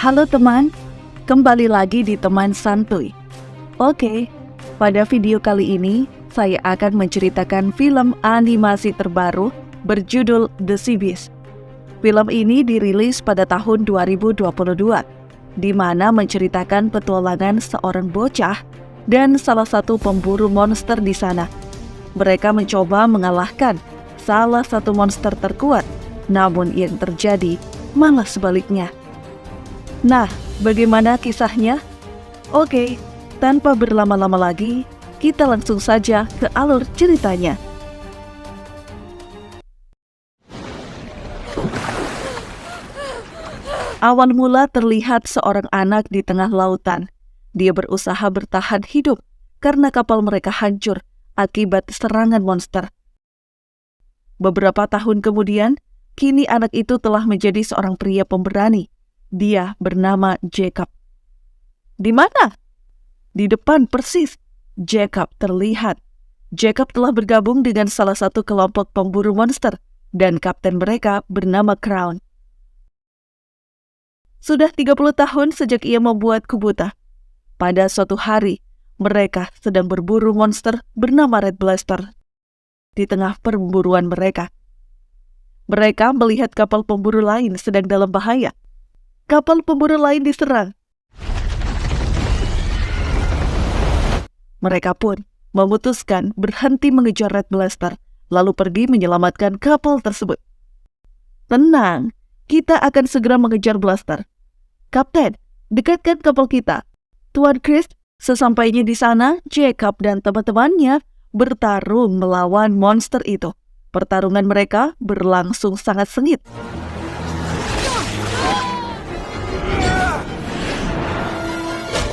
Halo teman, kembali lagi di Teman Santuy. Oke, pada video kali ini saya akan menceritakan film animasi terbaru berjudul The Sea Beast. Film ini dirilis pada tahun 2022, di mana menceritakan petualangan seorang bocah dan salah satu pemburu monster di sana. Mereka mencoba mengalahkan salah satu monster terkuat, namun yang terjadi malah sebaliknya. Nah, bagaimana kisahnya? Oke, tanpa berlama-lama lagi, kita langsung saja ke alur ceritanya. Awal mula terlihat seorang anak di tengah lautan. Dia berusaha bertahan hidup karena kapal mereka hancur akibat serangan monster. Beberapa tahun kemudian, kini anak itu telah menjadi seorang pria pemberani. Dia bernama Jacob. Di mana? Di depan persis, Jacob terlihat. Jacob telah bergabung dengan salah satu kelompok pemburu monster, dan kapten mereka bernama Crown. Sudah 30 tahun sejak ia membuatku buta. Pada suatu hari, mereka sedang berburu monster bernama Red Blaster. Di tengah perburuan mereka, mereka melihat kapal pemburu lain sedang dalam bahaya. Kapal pemburu lain diserang. Mereka pun memutuskan berhenti mengejar Red Blaster, lalu pergi menyelamatkan kapal tersebut. Tenang, kita akan segera mengejar Blaster. Kapten, dekatkan kapal kita. Tuan Chris, sesampainya di sana, Jacob dan teman-temannya bertarung melawan monster itu. Pertarungan mereka berlangsung sangat sengit.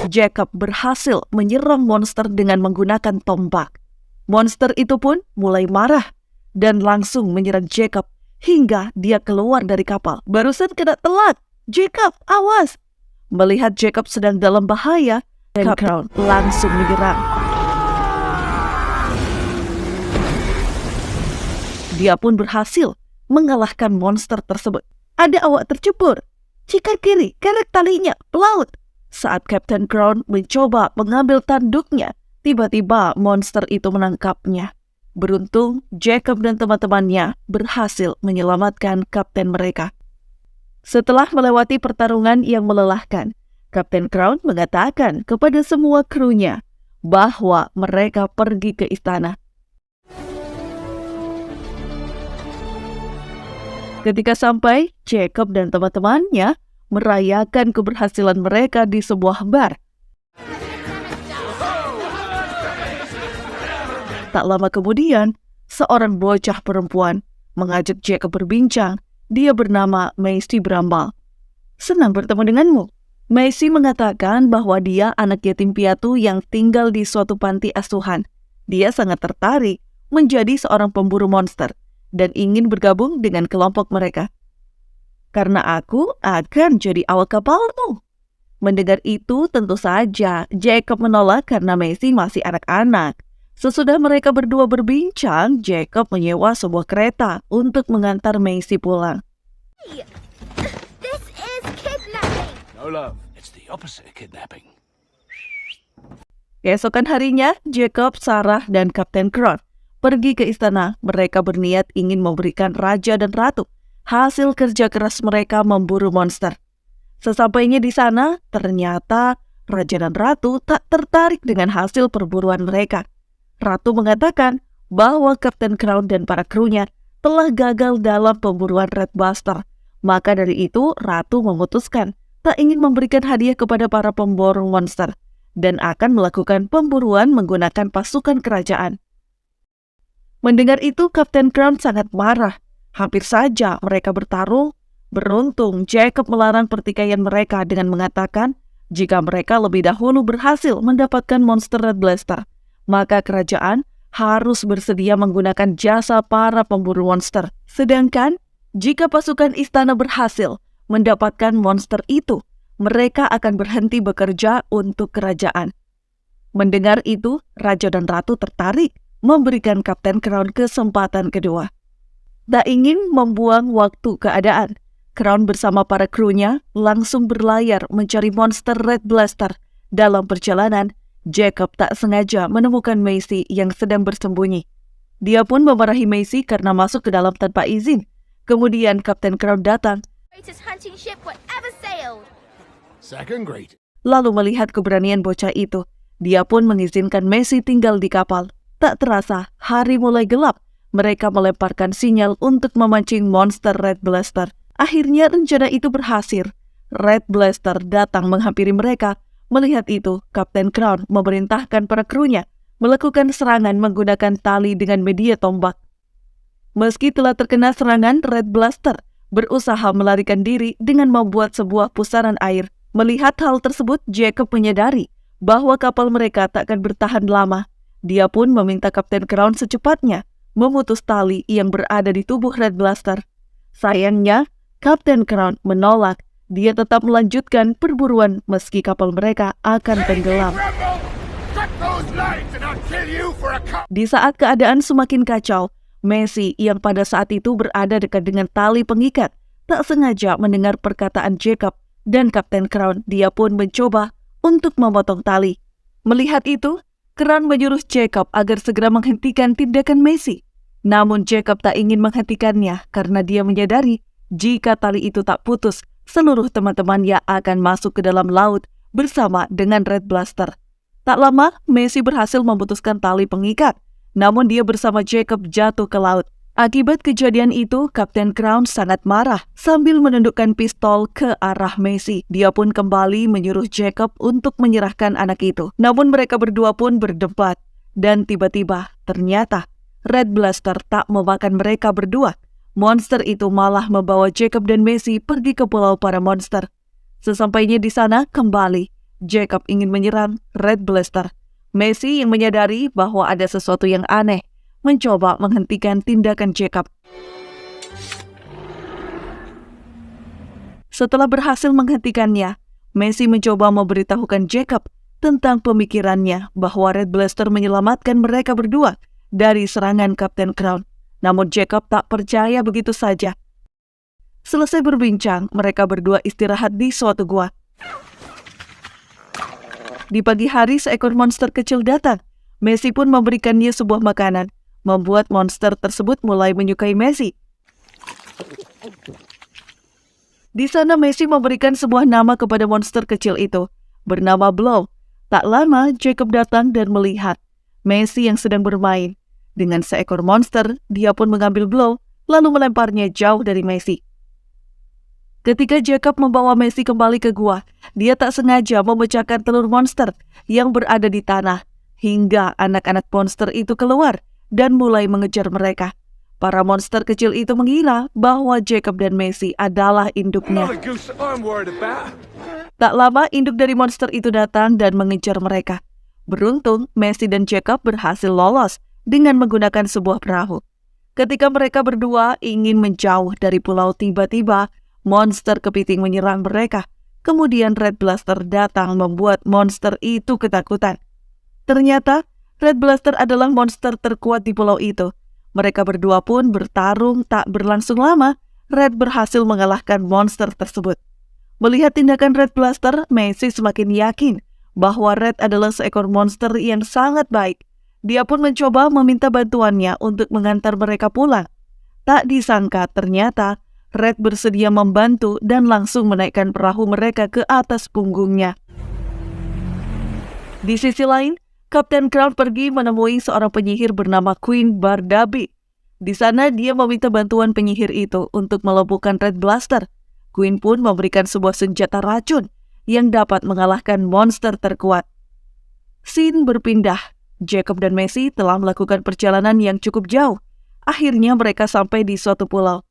Jacob berhasil menyerang monster dengan menggunakan tombak. Monster itu pun mulai marah dan langsung menyerang Jacob hingga dia keluar dari kapal. Barusan kena telat. Jacob, awas! Melihat Jacob sedang dalam bahaya, Crown langsung menyerang. Dia pun berhasil mengalahkan monster tersebut. Ada awak tercebur. Cikat kiri, kerek talinya, pelaut. Saat Kapten Crown mencoba mengambil tanduknya, tiba-tiba monster itu menangkapnya. Beruntung, Jacob dan teman-temannya berhasil menyelamatkan kapten mereka. Setelah melewati pertarungan yang melelahkan, Kapten Crown mengatakan kepada semua krunya bahwa mereka pergi ke istana. Ketika sampai, Jacob dan teman-temannya merayakan keberhasilan mereka di sebuah bar. Tak lama kemudian, seorang bocah perempuan mengajak Jacob berbincang. Dia bernama Macy Bramble. Senang bertemu denganmu. Macy mengatakan bahwa dia anak yatim piatu yang tinggal di suatu panti asuhan. Dia sangat tertarik menjadi seorang pemburu monster dan ingin bergabung dengan kelompok mereka. Karena aku akan jadi awak kapalmu. Mendengar itu tentu saja Jacob menolak karena Macy masih anak-anak. Sesudah mereka berdua berbincang, Jacob menyewa sebuah kereta untuk mengantar Macy pulang. Hey, this is kidnapping. No love, it's the opposite of kidnapping. Keesokan harinya, Jacob, Sarah, dan Kapten Crown pergi ke istana. Mereka berniat ingin memberikan raja dan ratu hasil kerja keras mereka memburu monster. Sesampainya di sana, ternyata raja dan ratu tak tertarik dengan hasil perburuan mereka. Ratu mengatakan bahwa Kapten Crown dan para krunya telah gagal dalam pemburuan Red Blaster. Maka dari itu, ratu memutuskan tak ingin memberikan hadiah kepada para pemburu monster dan akan melakukan pemburuan menggunakan pasukan kerajaan. Mendengar itu, Kapten Crown sangat marah. Hampir saja mereka bertarung. Beruntung, Jacob melarang pertikaian mereka dengan mengatakan jika mereka lebih dahulu berhasil mendapatkan monster Red Blaster, maka kerajaan harus bersedia menggunakan jasa para pemburu monster. Sedangkan, jika pasukan istana berhasil mendapatkan monster itu, mereka akan berhenti bekerja untuk kerajaan. Mendengar itu, raja dan ratu tertarik memberikan Kapten Crown kesempatan kedua. Tak ingin membuang waktu keadaan, Crown bersama para krunya langsung berlayar mencari monster Red Blaster. Dalam perjalanan, Jacob tak sengaja menemukan Macy yang sedang bersembunyi. Dia pun memarahi Macy karena masuk ke dalam tanpa izin. Kemudian Kapten Crown datang, Greatest hunting ship whatever sailed. Second grade. lalu melihat keberanian bocah itu. Dia pun mengizinkan Macy tinggal di kapal. Tak terasa, hari mulai gelap. Mereka melemparkan sinyal untuk memancing monster Red Blaster. Akhirnya rencana itu berhasil. Red Blaster datang menghampiri mereka. Melihat itu, Kapten Crown memerintahkan para krunya melakukan serangan menggunakan tali dengan media tombak. Meski telah terkena serangan, Red Blaster berusaha melarikan diri dengan membuat sebuah pusaran air. Melihat hal tersebut, Jacob menyadari bahwa kapal mereka tak akan bertahan lama. Dia pun meminta Kapten Crown secepatnya memutus tali yang berada di tubuh Red Blaster. Sayangnya, Kapten Crown menolak. Dia tetap melanjutkan perburuan meski kapal mereka akan tenggelam. Di saat keadaan semakin kacau, Macy yang pada saat itu berada dekat dengan tali pengikat tak sengaja mendengar perkataan Jacob dan Kapten Crown. Dia pun mencoba untuk memotong tali. Melihat itu, Crown menyuruh Jacob agar segera menghentikan tindakan Macy. Namun Jacob tak ingin menghentikannya karena dia menyadari jika tali itu tak putus, seluruh teman-temannya akan masuk ke dalam laut bersama dengan Red Blaster. Tak lama, Macy berhasil memutuskan tali pengikat, namun dia bersama Jacob jatuh ke laut. Akibat kejadian itu, Kapten Crown sangat marah sambil menundukkan pistol ke arah Macy. Dia pun kembali menyuruh Jacob untuk menyerahkan anak itu. Namun mereka berdua pun berdebat, dan tiba-tiba ternyata Red Blaster tak memakan mereka berdua. Monster itu malah membawa Jacob dan Macy pergi ke pulau para monster. Sesampainya di sana, kembali Jacob ingin menyerang Red Blaster. Macy yang menyadari bahwa ada sesuatu yang aneh, mencoba menghentikan tindakan Jacob. Setelah berhasil menghentikannya, Macy mencoba memberitahukan Jacob tentang pemikirannya bahwa Red Blaster menyelamatkan mereka berdua dari serangan Kapten Crown. Namun Jacob tak percaya begitu saja. Selesai berbincang, mereka berdua istirahat di suatu gua. Di pagi hari, seekor monster kecil datang. Macy pun memberikannya sebuah makanan, membuat monster tersebut mulai menyukai Macy. Di sana Macy memberikan sebuah nama kepada monster kecil itu, bernama Blow. Tak lama, Jacob datang dan melihat Macy yang sedang bermain dengan seekor monster. Dia pun mengambil Blow, lalu melemparnya jauh dari Macy. Ketika Jacob membawa Macy kembali ke gua, dia tak sengaja memecahkan telur monster yang berada di tanah, hingga anak-anak monster itu keluar dan mulai mengejar mereka. Para monster kecil itu mengira bahwa Jacob dan Macy adalah induknya. Tak lama, induk dari monster itu datang dan mengejar mereka. Beruntung, Macy dan Jacob berhasil lolos dengan menggunakan sebuah perahu. Ketika mereka berdua ingin menjauh dari pulau, tiba-tiba monster kepiting menyerang mereka. Kemudian Red Blaster datang membuat monster itu ketakutan. Ternyata Red Blaster adalah monster terkuat di pulau itu. Mereka berdua pun bertarung tak berlangsung lama. Red berhasil mengalahkan monster tersebut. Melihat tindakan Red Blaster, Macy semakin yakin bahwa Red adalah seekor monster yang sangat baik. Dia pun mencoba meminta bantuannya untuk mengantar mereka pulang. Tak disangka ternyata Red bersedia membantu dan langsung menaikkan perahu mereka ke atas punggungnya. Di sisi lain, Kapten Crown pergi menemui seorang penyihir bernama Queen Bardabi. Di sana dia meminta bantuan penyihir itu untuk melumpuhkan Red Blaster. Queen pun memberikan sebuah senjata racun yang dapat mengalahkan monster terkuat. Scene berpindah. Jacob dan Macy telah melakukan perjalanan yang cukup jauh. Akhirnya mereka sampai di suatu pulau.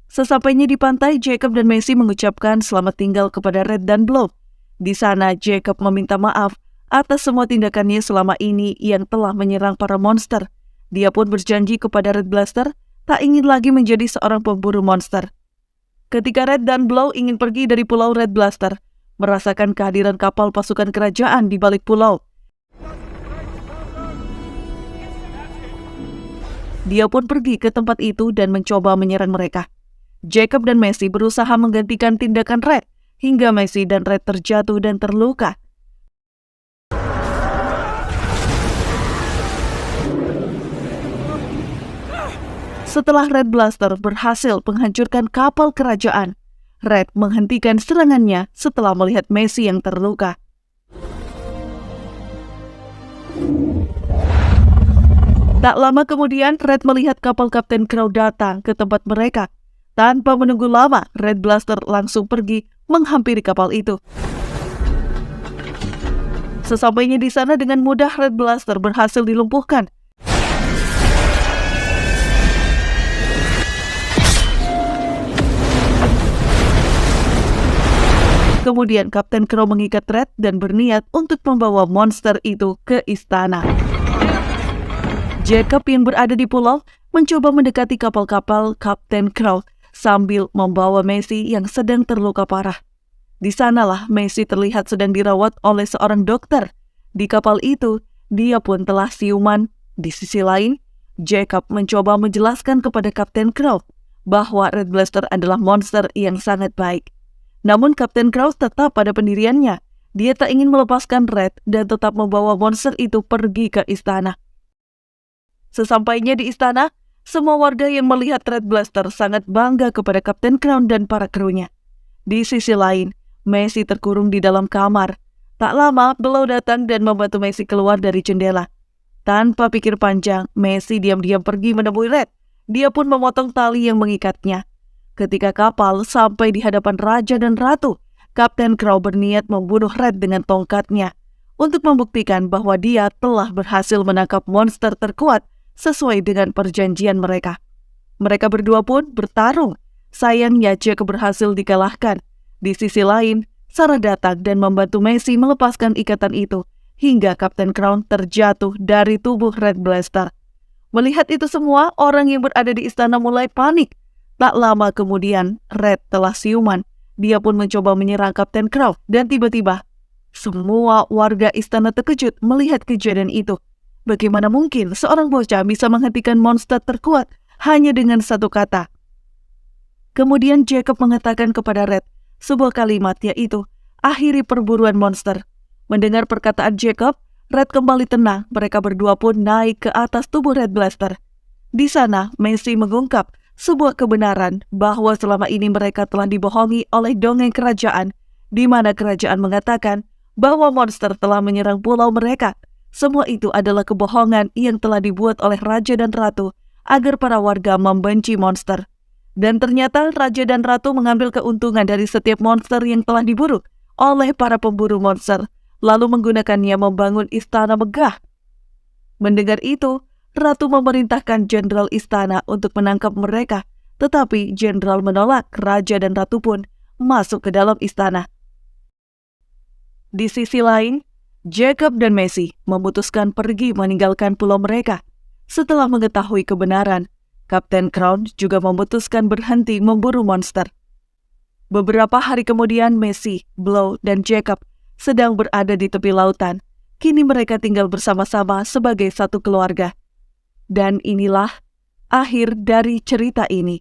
Sesampainya di pantai, Jacob dan Macy mengucapkan selamat tinggal kepada Red dan Blow. Di sana, Jacob meminta maaf atas semua tindakannya selama ini yang telah menyerang para monster. Dia pun berjanji kepada Red Blaster tak ingin lagi menjadi seorang pemburu monster. Ketika Red dan Blow ingin pergi dari pulau, Red Blaster merasakan kehadiran kapal pasukan kerajaan di balik pulau. Dia pun pergi ke tempat itu dan mencoba menyerang mereka. Jacob dan Messi berusaha menggantikan tindakan Red, hingga Messi dan Red terjatuh dan terluka. Setelah Red Blaster berhasil menghancurkan kapal kerajaan, Red menghentikan serangannya setelah melihat Messi yang terluka. Tak lama kemudian, Red melihat kapal Kapten Crow datang ke tempat mereka. Tanpa menunggu lama, Red Blaster langsung pergi menghampiri kapal itu. Sesampainya di sana, dengan mudah Red Blaster berhasil dilumpuhkan. Kemudian Kapten Crow mengikat Red dan berniat untuk membawa monster itu ke istana. Jacob yang berada di pulau mencoba mendekati kapal-kapal Kapten Crow sambil membawa Messi yang sedang terluka parah. Di sanalah Messi terlihat sedang dirawat oleh seorang dokter. Di kapal itu, dia pun telah siuman. Di sisi lain, Jacob mencoba menjelaskan kepada Kapten Crow bahwa Red Blaster adalah monster yang sangat baik. Namun Kapten Crow tetap pada pendiriannya. Dia tak ingin melepaskan Red dan tetap membawa monster itu pergi ke istana. Sesampainya di istana, semua warga yang melihat Red Blaster sangat bangga kepada Kapten Crow dan para krunya. Di sisi lain, Messi terkurung di dalam kamar. Tak lama, Blow datang dan membantu Messi keluar dari jendela. Tanpa pikir panjang, Messi diam-diam pergi menemui Red. Dia pun memotong tali yang mengikatnya. Ketika kapal sampai di hadapan Raja dan Ratu, Kapten Crow berniat membunuh Red dengan tongkatnya untuk membuktikan bahwa dia telah berhasil menangkap monster terkuat sesuai dengan perjanjian mereka. Mereka berdua pun bertarung. Sayangnya Jacob berhasil dikalahkan. Di sisi lain, Sarah datang dan membantu Messi melepaskan ikatan itu hingga Kapten Crow terjatuh dari tubuh Red Blaster. Melihat itu semua, orang yang berada di istana mulai panik. Tak lama kemudian, Red telah siuman. Dia pun mencoba menyerang Kapten Crow dan tiba-tiba semua warga istana terkejut melihat kejadian itu. Bagaimana mungkin seorang bocah bisa menghentikan monster terkuat hanya dengan satu kata? Kemudian Jacob mengatakan kepada Red sebuah kalimat, yaitu akhiri perburuan monster. Mendengar perkataan Jacob, Red kembali tenang. Mereka berdua pun naik ke atas tubuh Red Blaster. Di sana, Messi mengungkap sebuah kebenaran bahwa selama ini mereka telah dibohongi oleh dongeng kerajaan, di mana kerajaan mengatakan bahwa monster telah menyerang pulau mereka. Semua itu adalah kebohongan yang telah dibuat oleh Raja dan Ratu agar para warga membenci monster. Dan ternyata Raja dan Ratu mengambil keuntungan dari setiap monster yang telah diburu oleh para pemburu monster, lalu menggunakannya membangun istana megah. Mendengar itu, Ratu memerintahkan jenderal istana untuk menangkap mereka, tetapi jenderal menolak. Raja dan Ratu pun masuk ke dalam istana. Di sisi lain, Jacob dan Messi memutuskan pergi meninggalkan pulau mereka. Setelah mengetahui kebenaran, Kapten Crow juga memutuskan berhenti memburu monster. Beberapa hari kemudian, Messi, Blow, dan Jacob sedang berada di tepi lautan. Kini mereka tinggal bersama-sama sebagai satu keluarga. Dan inilah akhir dari cerita ini.